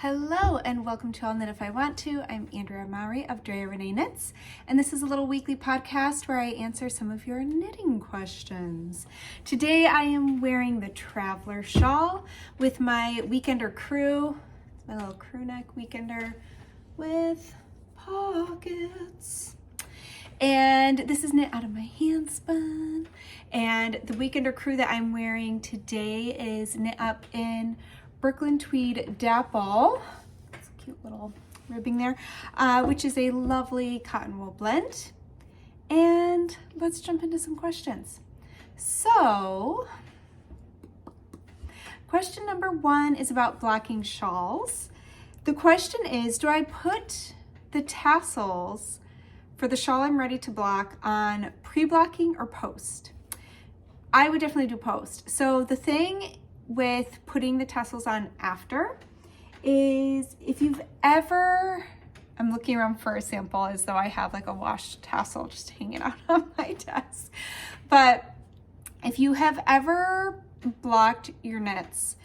Hello and welcome to I'll Knit If I Want To. I'm Andrea Mowry of Drea Renee Knits, and this is a little weekly podcast where I answer some of your knitting questions. Today I am wearing the Traveler Shawl with my Weekender crew. It's my little crew neck Weekender with pockets. And this is knit out of my handspun. And the Weekender crew that I'm wearing today is knit up in Brooklyn Tweed Dapple. It's a cute little ribbing there, which is a lovely cotton wool blend. And let's jump into some questions. So, question number one is about blocking shawls. The question is, do I put the tassels for the shawl I'm ready to block on pre-blocking or post? I would definitely do post. So the thing with putting the tassels on after is if you've ever, I'm looking around for a sample as though I have like a washed tassel just hanging out on my desk, but if you have ever blocked your knits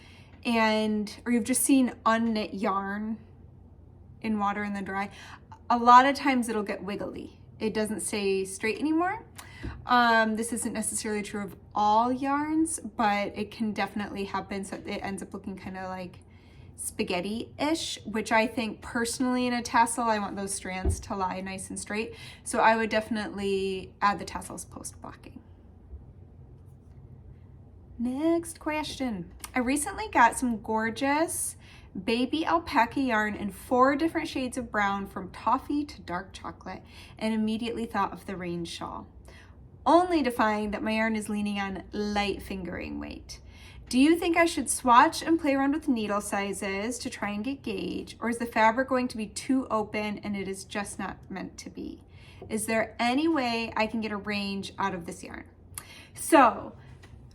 or you've just seen unknit yarn in water in the dry, a lot of times it'll get wiggly. It doesn't stay straight anymore. This isn't necessarily true of all yarns, but it can definitely happen so it ends up looking kind of like spaghetti-ish, which I think personally in a tassel, I want those strands to lie nice and straight. So I would definitely add the tassels post-blocking. Next question. I recently got some gorgeous baby alpaca yarn in 4 different shades of brown from toffee to dark chocolate and immediately thought of the Range Shawl, only to find that my yarn is leaning on light fingering weight. Do you think I should swatch and play around with needle sizes to try and get gauge, or is the fabric going to be too open and it is just not meant to be? Is there any way I can get a range out of this yarn? So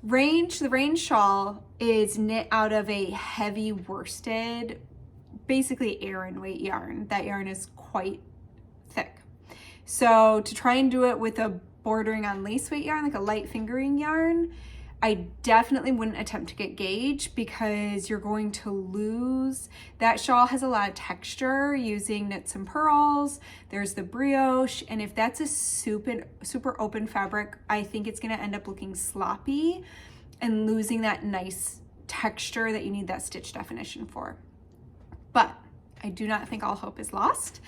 the Range Shawl is knit out of a heavy worsted, basically Aran weight yarn. That yarn is quite thick. So to try and do it with a bordering on lace weight yarn, like a light fingering yarn, I definitely wouldn't attempt to get gauge because you're going to lose. That shawl has a lot of texture using knits and purls. There's the brioche, and if that's a super open fabric, I think it's gonna end up looking sloppy and losing that nice texture that you need that stitch definition for. But I do not think all hope is lost.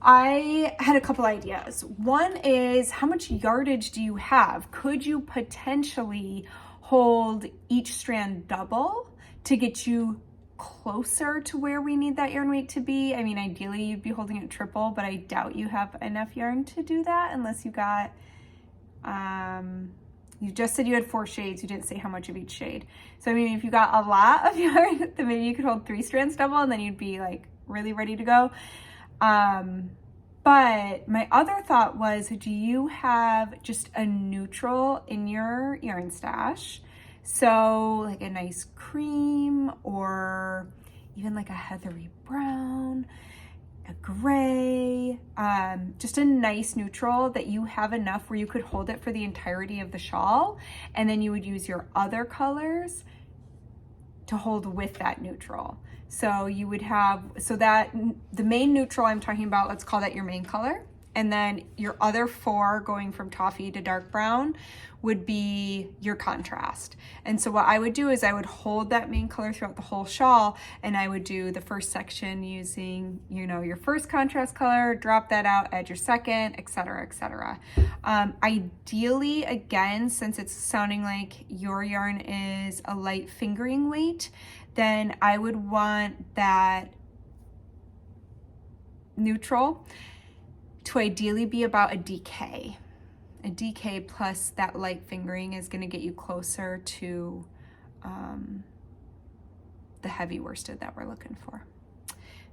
I had a couple ideas. One is, how much yardage do you have? Could you potentially hold each strand double to get you closer to where we need that yarn weight to be? I mean, ideally you'd be holding it triple, but I doubt you have enough yarn to do that unless you got, you just said you had 4 shades. You didn't say how much of each shade. So I mean, if you got a lot of yarn, then maybe you could hold 3 strands double and then you'd be like really ready to go. But my other thought was, do you have just a neutral in your yarn stash? So like a nice cream or even like a heathery brown, a gray, just a nice neutral that you have enough where you could hold it for the entirety of the shawl. And then you would use your other colors to hold with that neutral. So you would have, so that the main neutral I'm talking about, let's call that your main color. And then your other 4 going from toffee to dark brown would be your contrast. And so what I would do is I would hold that main color throughout the whole shawl, and I would do the first section using, you know, your first contrast color, drop that out, add your second, etc., etc. Ideally, again, since it's sounding like your yarn is a light fingering weight, then I would want that neutral to ideally be about a DK. A DK plus that light fingering is going to get you closer to the heavy worsted that we're looking for.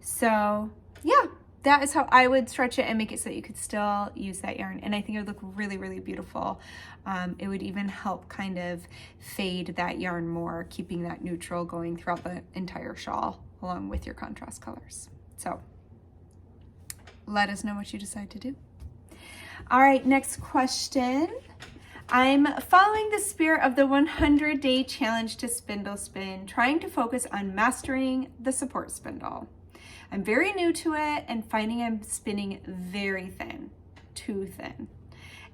So yeah, that is how I would stretch it and make it so that you could still use that yarn. And I think it would look really, really beautiful. It would even help kind of fade that yarn more, keeping that neutral going throughout the entire shawl along with your contrast colors. So let us know what you decide to do. All right, next question. I'm following the spirit of the 100-day challenge to spindle spin, trying to focus on mastering the support spindle. I'm very new to it and finding I'm spinning very thin, too thin,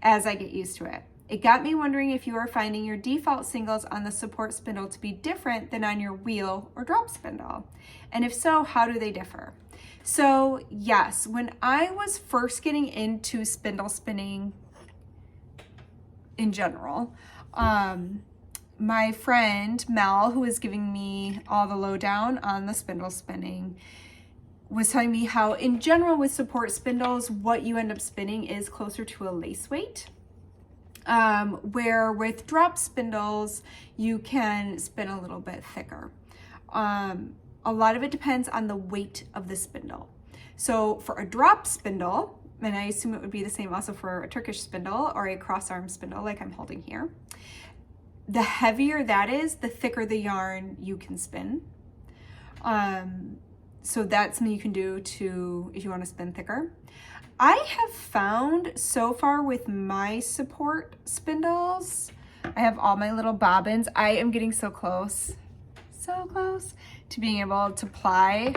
as I get used to it. It got me wondering if you are finding your default singles on the support spindle to be different than on your wheel or drop spindle. And if so, how do they differ? So yes, when I was first getting into spindle spinning in general, my friend Mel, who was giving me all the lowdown on the spindle spinning, was telling me how in general with support spindles, what you end up spinning is closer to a lace weight. Where with drop spindles, you can spin a little bit thicker. A lot of it depends on the weight of the spindle. So for a drop spindle, and I assume it would be the same also for a Turkish spindle or a cross arm spindle like I'm holding here, the heavier that is, the thicker the yarn you can spin. So that's something you can do to, if you want to spin thicker. I have found so far with my support spindles, I have all my little bobbins. I am getting so close to being able to ply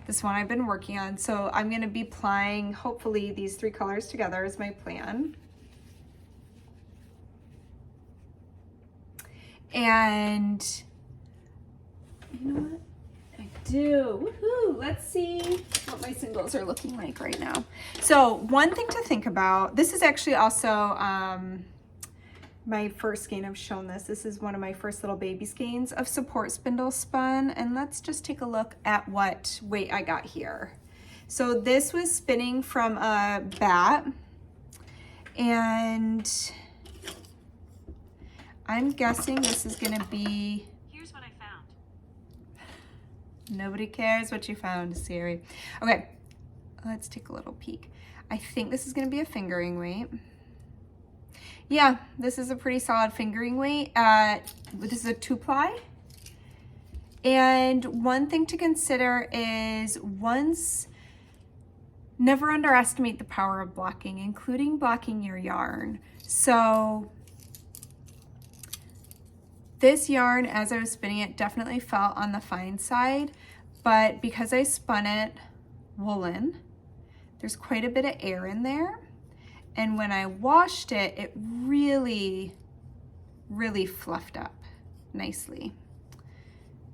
this one I've been working on. So I'm going to be plying hopefully these 3 colors together is my plan. And you know what? Do. Woohoo! Let's see what my singles are looking like right now. So one thing to think about, this is actually also my first skein. I've shown this. This is one of my first little baby skeins of support spindle spun. And let's just take a look at what weight I got here. So this was spinning from a bat, and I'm guessing this is going to be, nobody cares what you found, Siri. Okay, let's take a little peek. I think this is going to be a fingering weight. Yeah, this is a pretty solid fingering weight. This is a 2-ply. And one thing to consider is never underestimate the power of blocking, including blocking your yarn. So this yarn, as I was spinning it, definitely felt on the fine side, but because I spun it woolen, there's quite a bit of air in there. And when I washed it, it really, really fluffed up nicely.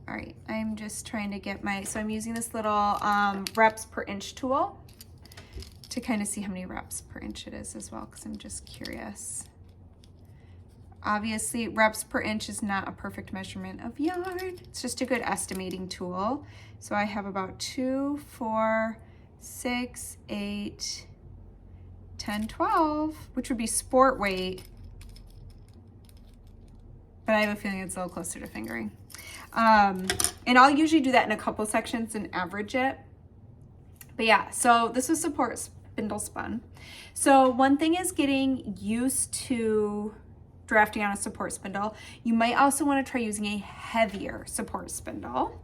All right, I'm just trying to get so I'm using this little reps per inch tool to kind of see how many reps per inch it is as well, because I'm just curious. Obviously, reps per inch is not a perfect measurement of yarn. It's just a good estimating tool. So I have about 2, 4, 6, 8, 10, 12, which would be sport weight. But I have a feeling it's a little closer to fingering. And I'll usually do that in a couple sections and average it. But yeah, so this was support spindle spun. So one thing is getting used to drafting on a support spindle. You might also want to try using a heavier support spindle.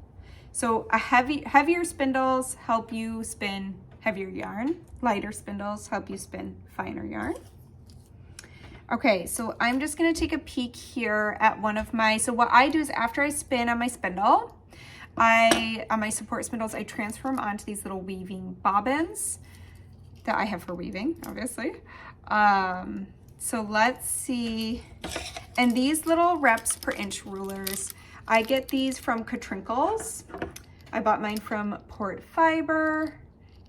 So heavier spindles help you spin heavier yarn. Lighter spindles help you spin finer yarn. Okay, so I'm just going to take a peek here at one of my, so what I do is after I spin on my spindle, on my support spindles, I transfer them onto these little weaving bobbins that I have for weaving, obviously. So let's see, and these little reps per inch rulers, I get these from Katrinkles. I bought mine from Port Fiber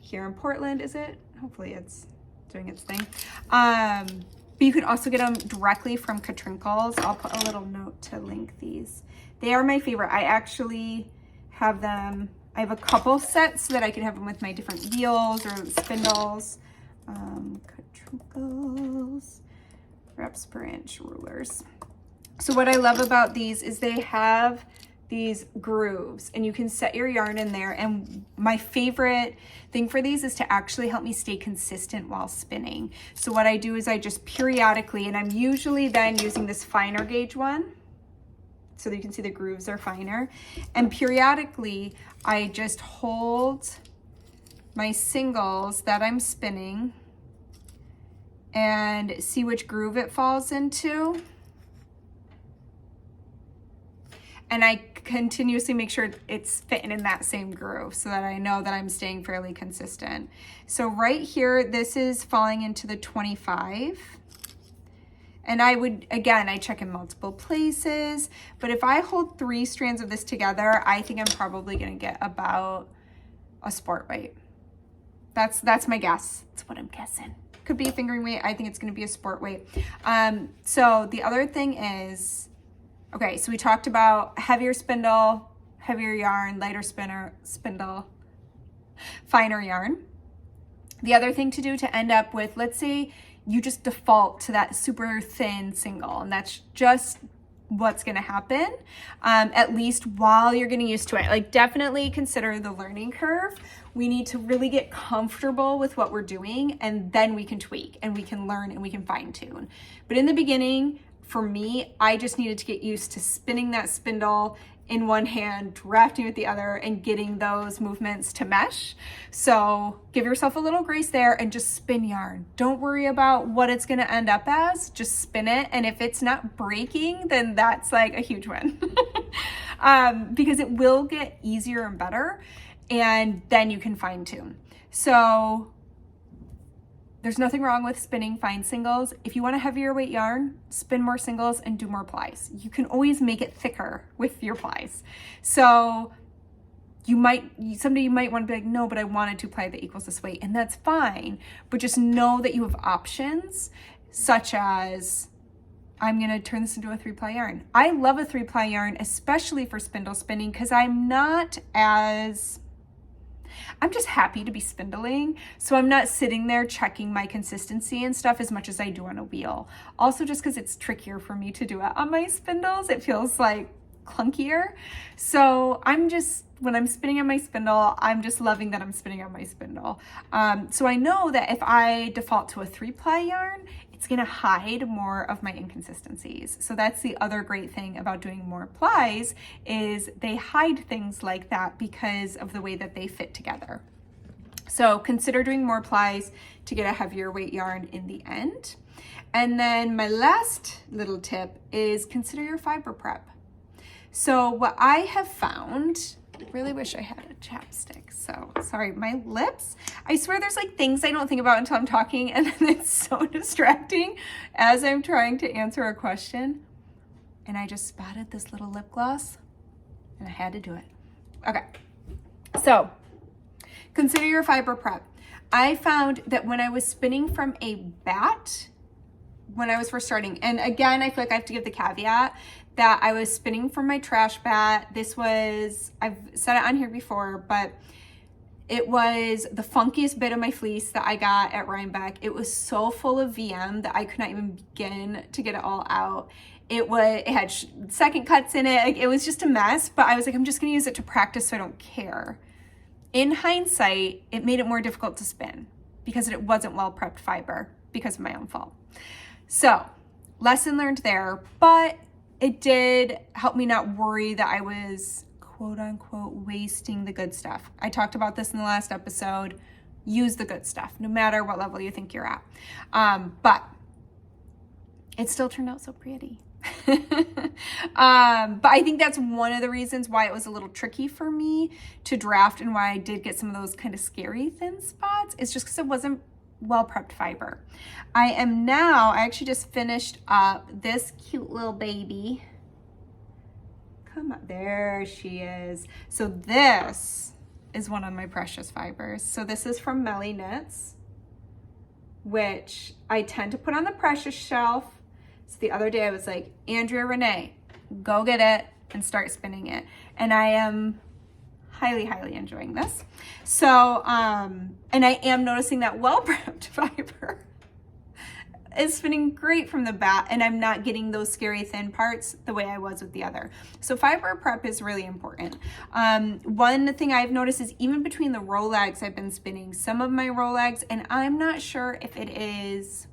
here in Portland, is it? Hopefully it's doing its thing. But you can also get them directly from Katrinkles. I'll put a little note to link these. They are my favorite. I actually have them, I have a couple sets so that I can have them with my different wheels or spindles. Katrinkles. Reps per inch rulers. So what I love about these is they have these grooves and you can set your yarn in there. And my favorite thing for these is to actually help me stay consistent while spinning. So what I do is I just periodically, and I'm usually then using this finer gauge one so that you can see the grooves are finer. And periodically I just hold my singles that I'm spinning and see which groove it falls into. And I continuously make sure it's fitting in that same groove so that I know that I'm staying fairly consistent. So right here, this is falling into the 25. And I would, again, I check in multiple places, but if I hold 3 strands of this together, I think I'm probably gonna get about a sport weight. That's my guess. That's what I'm guessing. Could be a fingering weight. I think it's gonna be a sport weight. So the other thing is, okay, so we talked about heavier spindle, heavier yarn, lighter spindle, finer yarn. The other thing to do to end up with, let's say you just default to that super thin single, and that's just what's gonna happen, at least while you're getting used to it. Like, definitely consider the learning curve. We need to really get comfortable with what we're doing, and then we can tweak and we can learn and we can fine tune. But in the beginning, for me, I just needed to get used to spinning that spindle in one hand, drafting with the other, and getting those movements to mesh. So give yourself a little grace there and just spin yarn. Don't worry about what it's gonna end up as, just spin it. And if it's not breaking, then that's like a huge win. Because it will get easier and better, and then you can fine tune. So there's nothing wrong with spinning fine singles. If you want a heavier weight yarn, spin more singles and do more plies. You can always make it thicker with your plies. So someday you might want to be like, no, but I want a 2-ply that equals this weight, and that's fine. But just know that you have options, such as, I'm gonna turn this into a 3-ply yarn. I love a 3-ply yarn, especially for spindle spinning, because I'm just happy to be spindling. So I'm not sitting there checking my consistency and stuff as much as I do on a wheel. Also, just because it's trickier for me to do it on my spindles, it feels like clunkier. So when I'm spinning on my spindle, I'm just loving that I'm spinning on my spindle. So I know that if I default to a 3-ply yarn, it's gonna hide more of my inconsistencies. So that's the other great thing about doing more plies, is they hide things like that because of the way that they fit together. So consider doing more plies to get a heavier weight yarn in the end. And then my last little tip is consider your fiber prep. So what I have found, I really wish I had a chapstick. So sorry, my lips. I swear there's like things I don't think about until I'm talking, and then it's so distracting as I'm trying to answer a question. And I just spotted this little lip gloss and I had to do it. Okay, so consider your fiber prep. I found that when I was spinning from a bat, when I was first starting, and again, I feel like I have to give the caveat that I was spinning from my trash bat. This was, I've said it on here before, but it was the funkiest bit of my fleece that I got at Rhinebeck. It was so full of VM that I could not even begin to get it all out. It had second cuts in it. Like, it was just a mess, but I was like, I'm just gonna use it to practice so I don't care. In hindsight, it made it more difficult to spin because it wasn't well prepped fiber because of my own fault. So, lesson learned there, but it did help me not worry that I was quote unquote wasting the good stuff. I talked about this in the last episode. Use the good stuff, no matter what level you think you're at. But it still turned out so pretty. But I think that's one of the reasons why it was a little tricky for me to draft, and why I did get some of those kind of scary thin spots, is just because it wasn't well prepped fiber. I actually just finished up this cute little baby. Come on, there she is. So this is one of my precious fibers. So this is from Melly Knits, which I tend to put on the precious shelf. So the other day I was like, Andrea Renee, go get it and start spinning it. And I am highly, highly enjoying this. So, and I am noticing that well-prepped fiber is spinning great from the bat, and I'm not getting those scary thin parts the way I was with the other. So fiber prep is really important. One thing I've noticed is even between the Rolags I've been spinning, some of my Rolags, and I'm not sure if it is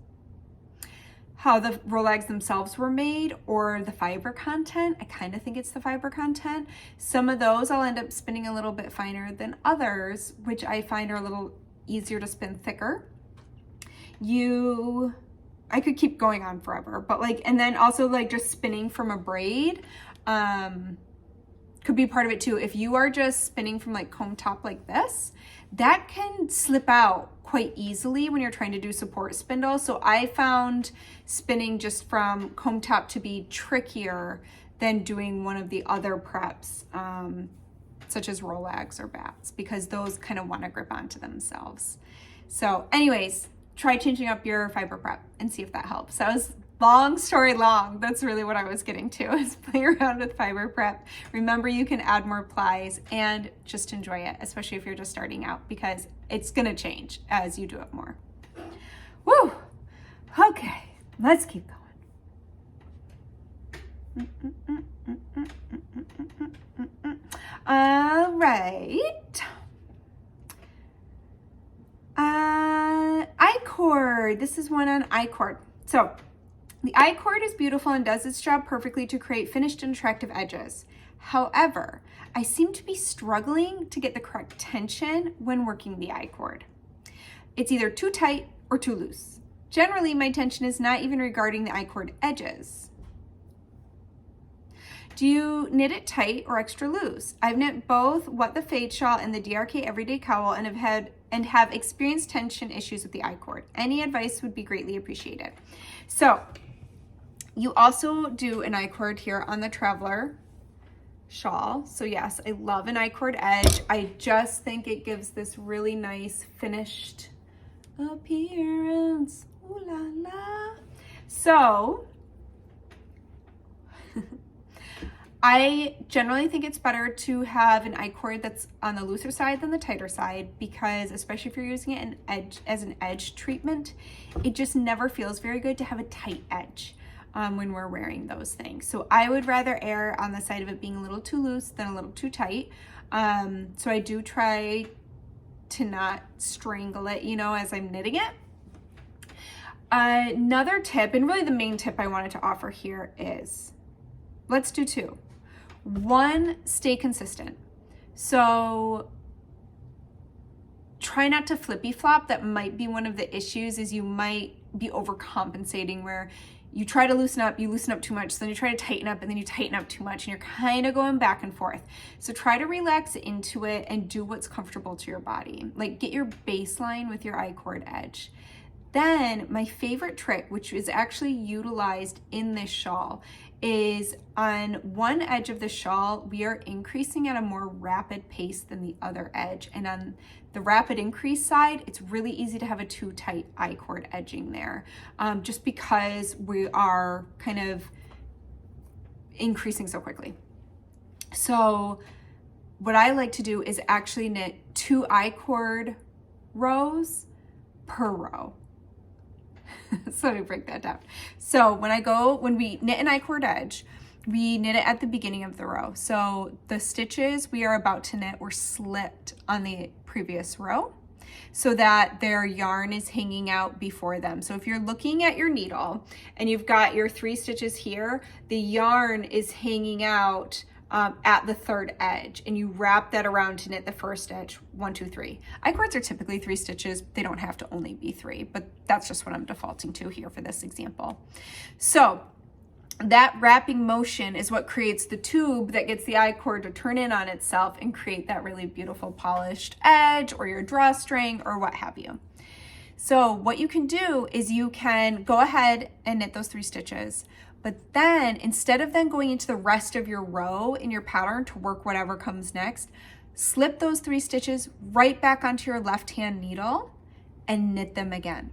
how the Rolags themselves were made or the fiber content. I kind of think it's the fiber content. Some of those I'll end up spinning a little bit finer than others, which I find are a little easier to spin thicker. You I could keep going on forever, but like, and then also like just spinning from a braid, could be part of it too. If you are just spinning from like comb top like this, that can slip out quite easily when you're trying to do support spindle. So I found spinning just from comb top to be trickier than doing one of the other preps, such as Rolex or bats, because those kind of want to grip onto themselves. So anyways, try changing up your fiber prep and see if that helps. That was long story long. That's really what I was getting to, is play around with fiber prep. Remember, you can add more plies and just enjoy it, especially if you're just starting out, because it's gonna change as you do it more. Woo! Okay, let's keep going. All right. I-cord. This is one on I-cord. So the I-cord is beautiful and does its job perfectly to create finished and attractive edges. However, I seem to be struggling to get the correct tension when working the I-cord. It's either too tight or too loose. Generally, my tension is not even regarding the I-cord edges. Do you knit it tight or extra loose? I've knit both What the Fade Shawl and the DRK Everyday Cowl and have experienced tension issues with the I-cord. Any advice would be greatly appreciated. So you also do an I-cord here on the Traveler shawl. So yes, I love an I-cord edge. I just think it gives this really nice finished appearance. Ooh la la. So I generally think it's better to have an I-cord that's on the looser side than the tighter side, because especially if you're using it as an edge treatment, it just never feels very good to have a tight edge when we're wearing those things. So I would rather err on the side of it being a little too loose than a little too tight. So I do try to not strangle it, you know, as I'm knitting it. Another tip, and really the main tip I wanted to offer here, is let's do two. One, stay consistent. So try not to flippy flop. That might be one of the issues, is you might be overcompensating, where you try to loosen up, you loosen up too much, so then you try to tighten up, and then you tighten up too much, and you're kind of going back and forth. So try to relax into it and do what's comfortable to your body. Like, get your baseline with your I-cord edge. Then my favorite trick, which is actually utilized in this shawl, is on one edge of the shawl, we are increasing at a more rapid pace than the other edge. And on the rapid increase side, it's really easy to have a too tight I-cord edging there, just because we are kind of increasing so quickly. So what I like to do is actually knit 2 I-cord rows per row. So let me break that down. So when we knit an I-cord edge, we knit it at the beginning of the row. So the stitches we are about to knit were slipped on the previous row so that their yarn is hanging out before them. So if you're looking at your needle and you've got your 3 stitches here, the yarn is hanging out at the 3rd edge, and you wrap that around to knit the 1st edge. 1, 2, 3. I-cords are typically 3 stitches. They don't have to only be 3, but that's just what I'm defaulting to here for this example. So that wrapping motion is what creates the tube that gets the I-cord to turn in on itself and create that really beautiful polished edge, or your drawstring, or what have you. So what you can do is you can go ahead and knit those 3 stitches. But then instead of then going into the rest of your row in your pattern to work whatever comes next, slip those 3 stitches right back onto your left-hand needle and knit them again.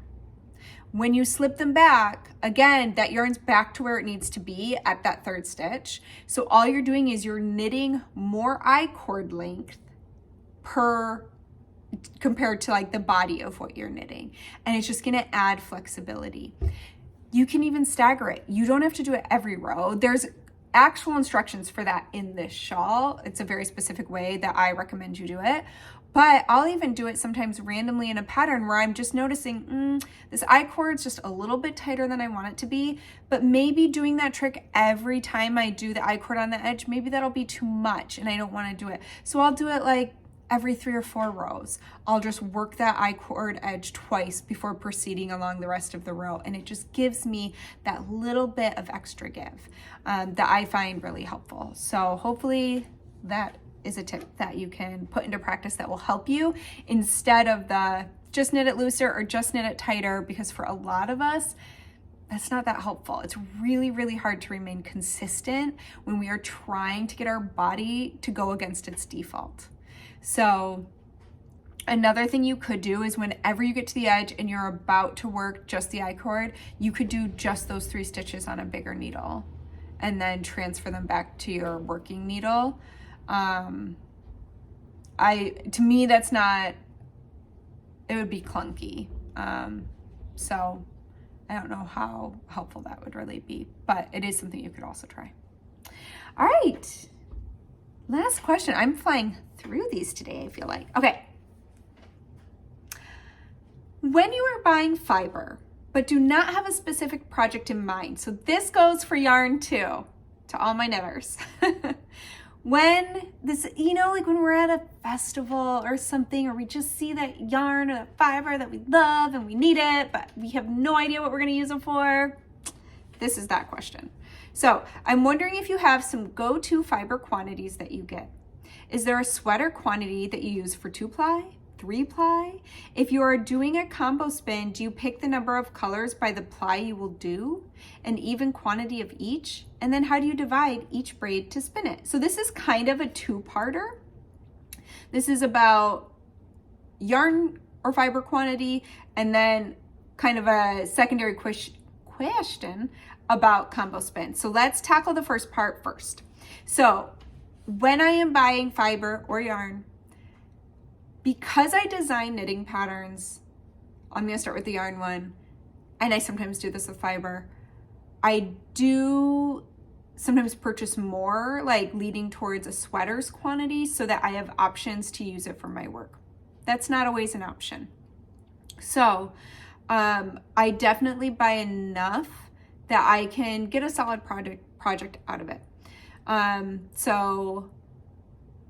When you slip them back, again, that yarn's back to where it needs to be at that 3rd stitch. So all you're doing is you're knitting more I-cord length compared to like the body of what you're knitting. And it's just gonna add flexibility. You can even stagger it. You don't have to do it every row. There's actual instructions for that in this shawl. It's a very specific way that I recommend you do it. But I'll even do it sometimes randomly in a pattern where I'm just noticing, this I-cord's just a little bit tighter than I want it to be, but maybe doing that trick every time I do the I-cord on the edge, maybe that'll be too much and I don't want to do it. So I'll do it like every 3 or 4 rows, I'll just work that I-cord edge twice before proceeding along the rest of the row. And it just gives me that little bit of extra give that I find really helpful. So hopefully that is a tip that you can put into practice that will help you instead of the just knit it looser or just knit it tighter, because for a lot of us, that's not that helpful. It's really, really hard to remain consistent when we are trying to get our body to go against its default. So another thing you could do is whenever you get to the edge and you're about to work just the I-cord, you could do just those 3 stitches on a bigger needle and then transfer them back to your working needle. To me, that's not, it would be clunky. So I don't know how helpful that would really be, but it is something you could also try. All right, last question. I'm flying through these today, I feel like. Okay. When you are buying fiber, but do not have a specific project in mind, so this goes for yarn too, to all my knitters. When this, like when we're at a festival or something, or we just see that yarn or that fiber that we love and we need it, but we have no idea what we're going to use it for, this is that question. So I'm wondering if you have some go-to fiber quantities that you get. Is there a sweater quantity that you use for 2-ply, 3-ply? If you are doing a combo spin, do you pick the number of colors by the ply you will do? An even quantity of each? And then how do you divide each braid to spin it? So this is kind of a 2-parter. This is about yarn or fiber quantity, and then kind of a secondary question about combo spin. So let's tackle the first part first. So when I am buying fiber or yarn, because I design knitting patterns, I'm gonna start with the yarn one, and I sometimes do this with fiber. I do sometimes purchase more, like leading towards a sweaters quantity, so that I have options to use it for my work. That's not always an option. So I definitely buy enough that I can get a solid project out of it. So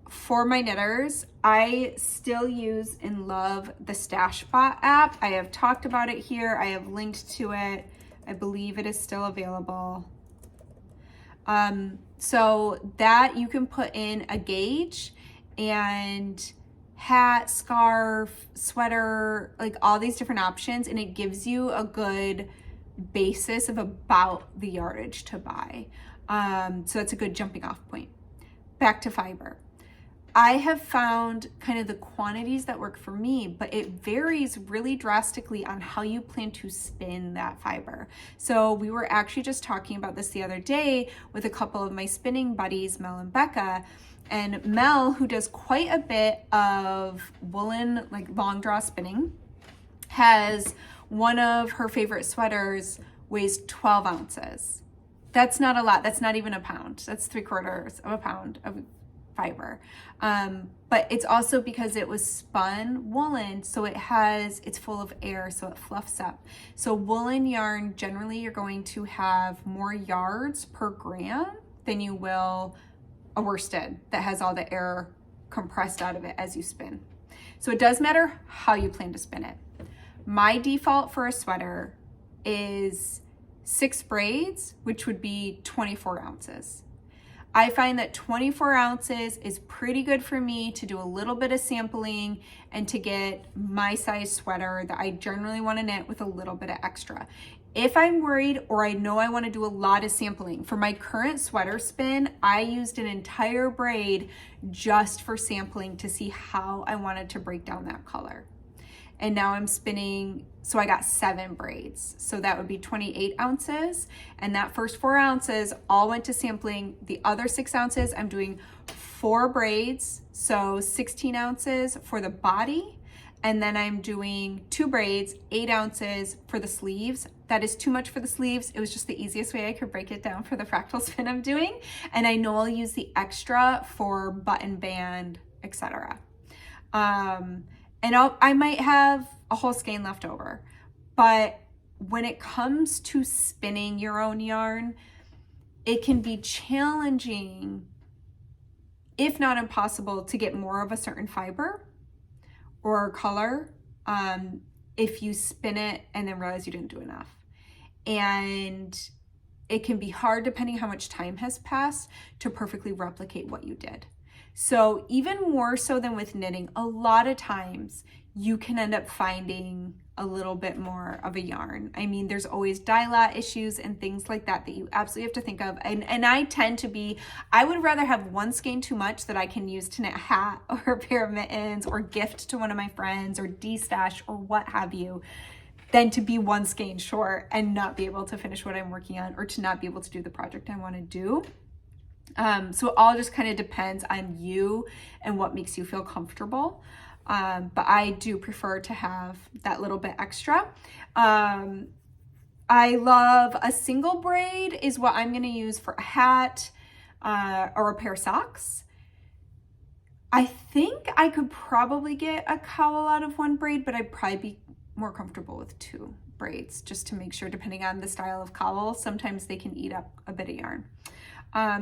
for my knitters, I still use and love the Stashbot app. I have talked about it here. I have linked to it. I believe it is still available. So that you can put in a gauge and hat, scarf, sweater, like all these different options, and it gives you a good basis of about the yardage to buy. So that's a good jumping off point. Back to fiber. I have found kind of the quantities that work for me, but it varies really drastically on how you plan to spin that fiber. So we were actually just talking about this the other day with a couple of my spinning buddies, Mel and Becca. And Mel, who does quite a bit of woolen, like long draw spinning, has one of her favorite sweaters weighs 12 ounces. That's not a lot. That's not even a pound. That's 3/4 of a pound of fiber. But it's also because it was spun woolen, so it's full of air, so it fluffs up. So woolen yarn, generally you're going to have more yards per gram than you will a worsted that has all the air compressed out of it as you spin. So it does matter how you plan to spin it. My default for a sweater is 6 braids, which would be 24 ounces. I find that 24 ounces is pretty good for me to do a little bit of sampling and to get my size sweater that I generally want to knit with a little bit of extra. If I'm worried or I know I want to do a lot of sampling, for my current sweater spin, I used an entire braid just for sampling to see how I wanted to break down that color. And now I'm spinning, so I got 7 braids. So that would be 28 ounces. And that first 4 ounces all went to sampling. The other 6 ounces, I'm doing 4 braids. So 16 ounces for the body. And then I'm doing 2 braids, 8 ounces for the sleeves. That is too much for the sleeves. It was just the easiest way I could break it down for the fractal spin I'm doing. And I know I'll use the extra for button band, etc. And I might have a whole skein left over, but when it comes to spinning your own yarn, it can be challenging if not impossible, to get more of a certain fiber or color if you spin it and then realize you didn't do enough. And it can be hard, depending how much time has passed, to perfectly replicate what you did. So even more so than with knitting, a lot of times you can end up finding a little bit more of a yarn. I mean, there's always dye lot issues and things like that that you absolutely have to think of. And I tend to be, I would rather have one skein too much that I can use to knit a hat or a pair of mittens or gift to one of my friends or de-stash or what have you, than to be one skein short and not be able to finish what I'm working on or to not be able to do the project I want to do. So it all just kind of depends on you and what makes you feel comfortable. But I do prefer to have that little bit extra. I love a single braid is what I'm going to use for a hat or a pair of socks. I think I could probably get a cowl out of one braid, but I'd probably be more comfortable with two braids just to make sure, depending on the style of cowl, sometimes they can eat up a bit of yarn.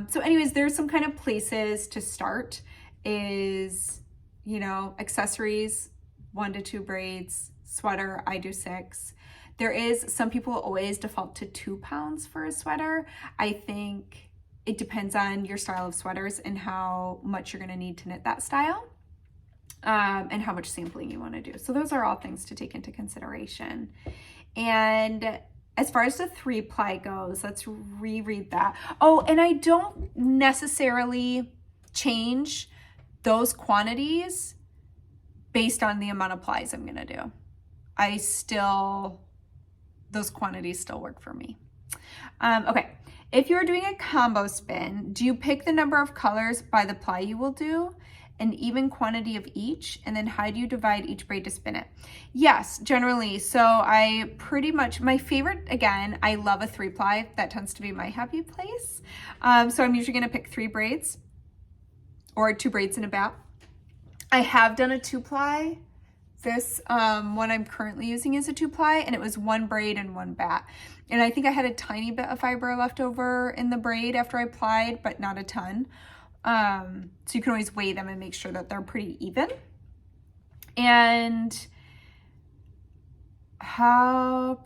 So anyways, there's some kind of places to start is, you know, accessories, 1 to 2 braids, sweater, I do 6. There is, some people always default to 2 pounds for a sweater. I think it depends on your style of sweaters and how much you're gonna need to knit that style, and how much sampling you wanna do. So those are all things to take into consideration. And as far as the 3-ply goes, let's reread that. Oh, and I don't necessarily change those quantities based on the amount of plies I'm gonna do. Those quantities still work for me. Okay, if you're doing a combo spin, do you pick the number of colors by the ply you will do, an even quantity of each, and then how do you divide each braid to spin it? Yes, generally. So I pretty much, my favorite, again, I love a 3-ply. That tends to be my happy place. So I'm usually gonna pick 3 braids or 2 braids in a bat. I have done a 2-ply. This one I'm currently using is a 2-ply, and it was 1 braid and 1 bat. And I think I had a tiny bit of fiber left over in the braid after I plied, but not a ton. So you can always weigh them and make sure that they're pretty even. And how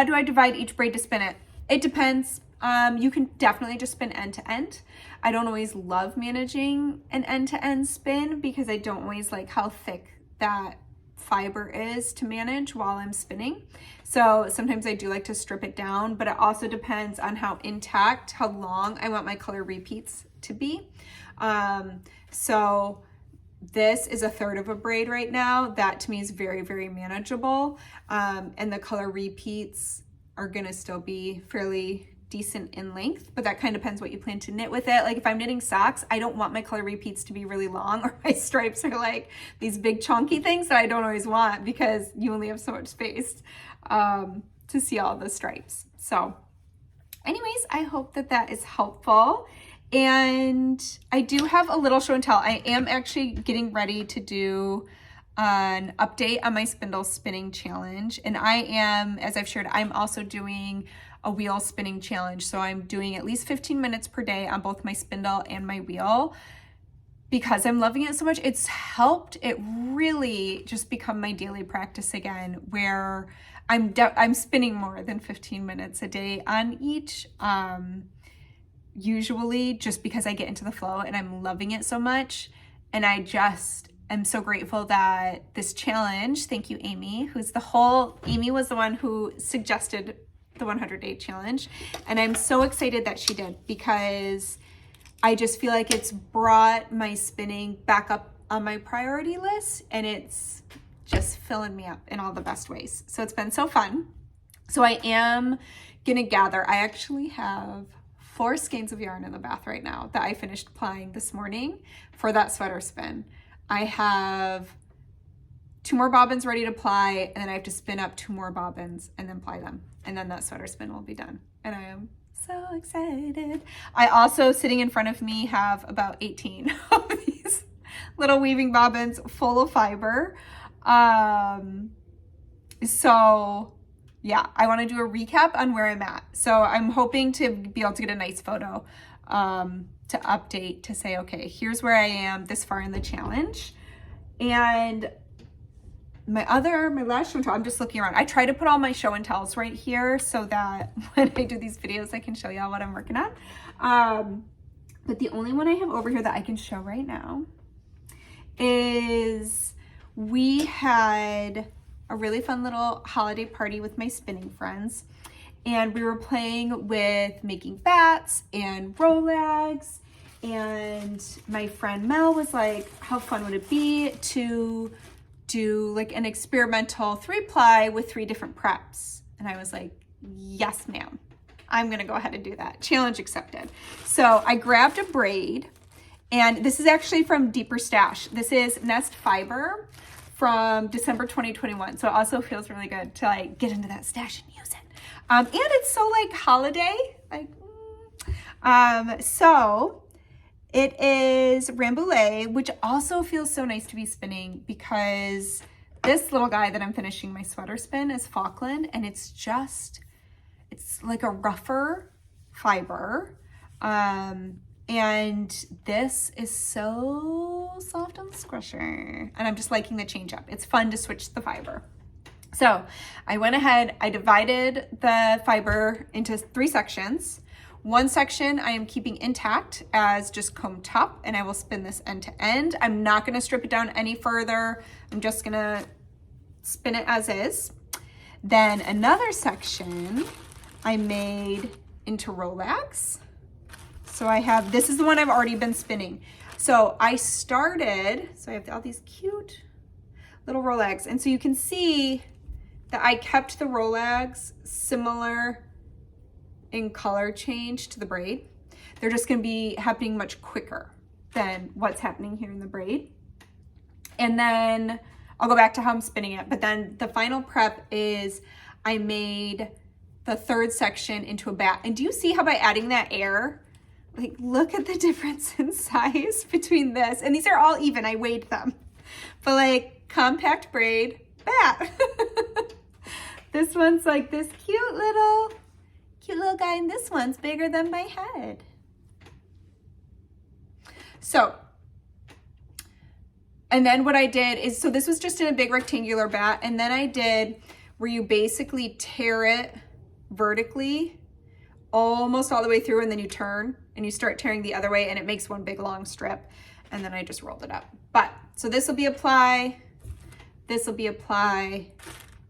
do I divide each braid to spin it? It depends. You can definitely just spin end to end. I don't always love managing an end to end spin because I don't always like how thick that fiber is to manage while I'm spinning. So sometimes I do like to strip it down, but it also depends on how intact, how long I want my color repeats to be. So this is 1/3 of a braid right now. That to me is very, very manageable. And the color repeats are gonna still be fairly decent in length, but that kind of depends what you plan to knit with it. Like if I'm knitting socks, I don't want my color repeats to be really long, or my stripes are like these big chunky things that I don't always want because you only have so much space to see all the stripes. So anyways, I hope that that is helpful. And I do have a little show and tell. I am actually getting ready to do an update on my spindle spinning challenge. And I am, as I've shared, I'm also doing a wheel spinning challenge. So I'm doing at least 15 minutes per day on both my spindle and my wheel. Because I'm loving it so much, it's helped it really just become my daily practice again, where I'm spinning more than 15 minutes a day on each. Usually just because I get into the flow and I'm loving it so much. And I just am so grateful that this challenge, thank you, Amy, Amy was the one who suggested the 100-day challenge. And I'm so excited that she did, because I just feel like it's brought my spinning back up on my priority list, and it's just filling me up in all the best ways. So it's been so fun. So I am gonna gather, I actually have 4 skeins of yarn in the bath right now that I finished plying this morning for that sweater spin. I have 2 more bobbins ready to ply, and then I have to spin up 2 more bobbins and then ply them. And then that sweater spin will be done. And I am so excited. I also, sitting in front of me, have about 18 of these little weaving bobbins full of fiber. So yeah, I want to do a recap on where I'm at. So I'm hoping to be able to get a nice photo to update to say, okay, here's where I am this far in the challenge. And my last show and tell, I'm just looking around. I try to put all my show and tells right here so that when I do these videos, I can show y'all what I'm working on. But the only one I have over here that I can show right now is we had a really fun little holiday party with my spinning friends. And we were playing with making bats and Rolags. And my friend Mel was like, how fun would it be to do like an experimental 3-ply with 3 different preps? And I was like, yes, ma'am. I'm gonna go ahead and do that. Challenge accepted. So I grabbed a braid, and this is actually from Deeper Stash. This is Nest Fiber from December 2021. So it also feels really good to like get into that stash and use it. And it's so like holiday, so it is Rambouillet, which also feels so nice to be spinning because this little guy that I'm finishing my sweater spin is Falkland, and it's like a rougher fiber. And this is so soft and squishy, and I'm just liking the change up. It's fun to switch the fiber. So I went ahead, I divided the fiber into 3 sections. One section I am keeping intact as just comb top, and I will spin this end to end. I'm not gonna strip it down any further. I'm just gonna spin it as is. Then another section I made into Rolags. So I have, this is the one I've already been spinning. So I have all these cute little Rolags. And so you can see that I kept the Rolags similar in color change to the braid. They're just gonna be happening much quicker than what's happening here in the braid. And then I'll go back to how I'm spinning it. But then the final prep is I made the 3rd section into a bat. And do you see how by adding that air, like look at the difference in size between this, and these are all even, I weighed them, but like compact braid, bat. This one's like this cute little guy, and this one's bigger than my head. So, and then what I did is, so this was just in a big rectangular bat, and then I did where you basically tear it vertically almost all the way through, and then you turn and you start tearing the other way, and it makes one big long strip, and then I just rolled it up. But so this will be apply, this will be apply,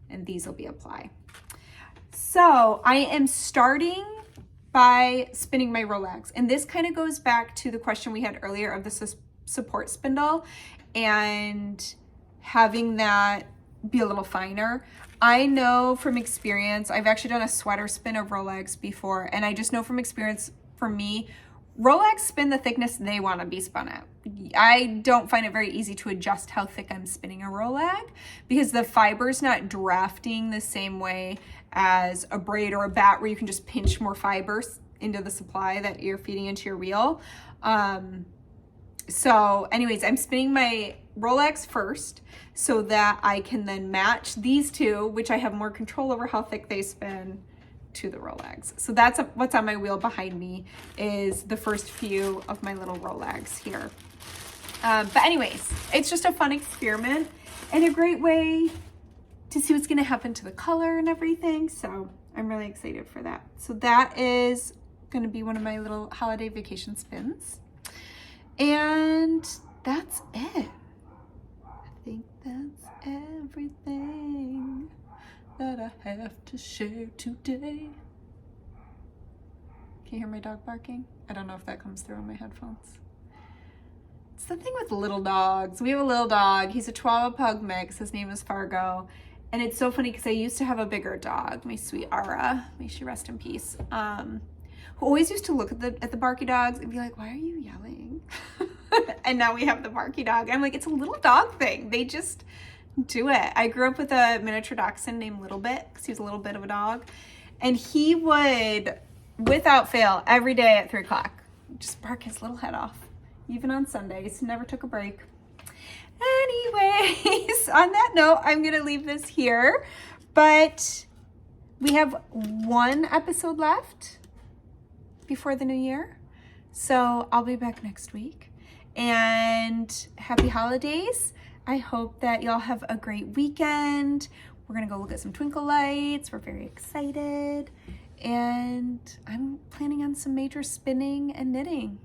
and these will be apply. So I am starting by spinning my Rolags, and this kind of goes back to the question we had earlier of the support spindle and having that be a little finer. I know from experience, I've actually done a sweater spin of Rolags before, and I just know from experience, for me, Rolags spin the thickness they want to be spun at. I don't find it very easy to adjust how thick I'm spinning a Rolag because the fiber's not drafting the same way as a braid or a bat where you can just pinch more fibers into the supply that you're feeding into your reel. So anyways, I'm spinning my Rolags first so that I can then match these two, which I have more control over how thick they spin, to the Rolags. So that's what's on my wheel behind me is the first few of my little Rolags here. But anyways, it's just a fun experiment and a great way to see what's gonna happen to the color and everything. So I'm really excited for that. So that is gonna be one of my little holiday vacation spins. And that's it. I think that's everything that I have to share today. Can you hear my dog barking? I don't know if that comes through on my headphones. It's the thing with little dogs. We have a little dog. He's a Chihuahua Pug mix. His name is Fargo. And it's so funny because I used to have a bigger dog, my sweet Ara, may she rest in peace, who always used to look at the barky dogs and be like, why are you yelling? And now we have the barky dog. I'm like, it's a little dog thing. They just do it. I grew up with a miniature dachshund named Little Bit because he was a little bit of a dog. And he would, without fail, every day at 3 o'clock, just bark his little head off, even on Sundays. Never took a break. Anyways, on that note, I'm going to leave this here. But we have 1 episode left before the new year. So I'll be back next week, and happy holidays. I hope that y'all have a great weekend. We're gonna go look at some twinkle lights. We're very excited, and I'm planning on some major spinning and knitting.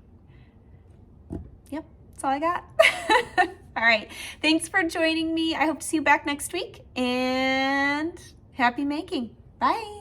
Yep, that's all I got. All right, thanks for joining me. I hope to see you back next week, and happy making. Bye.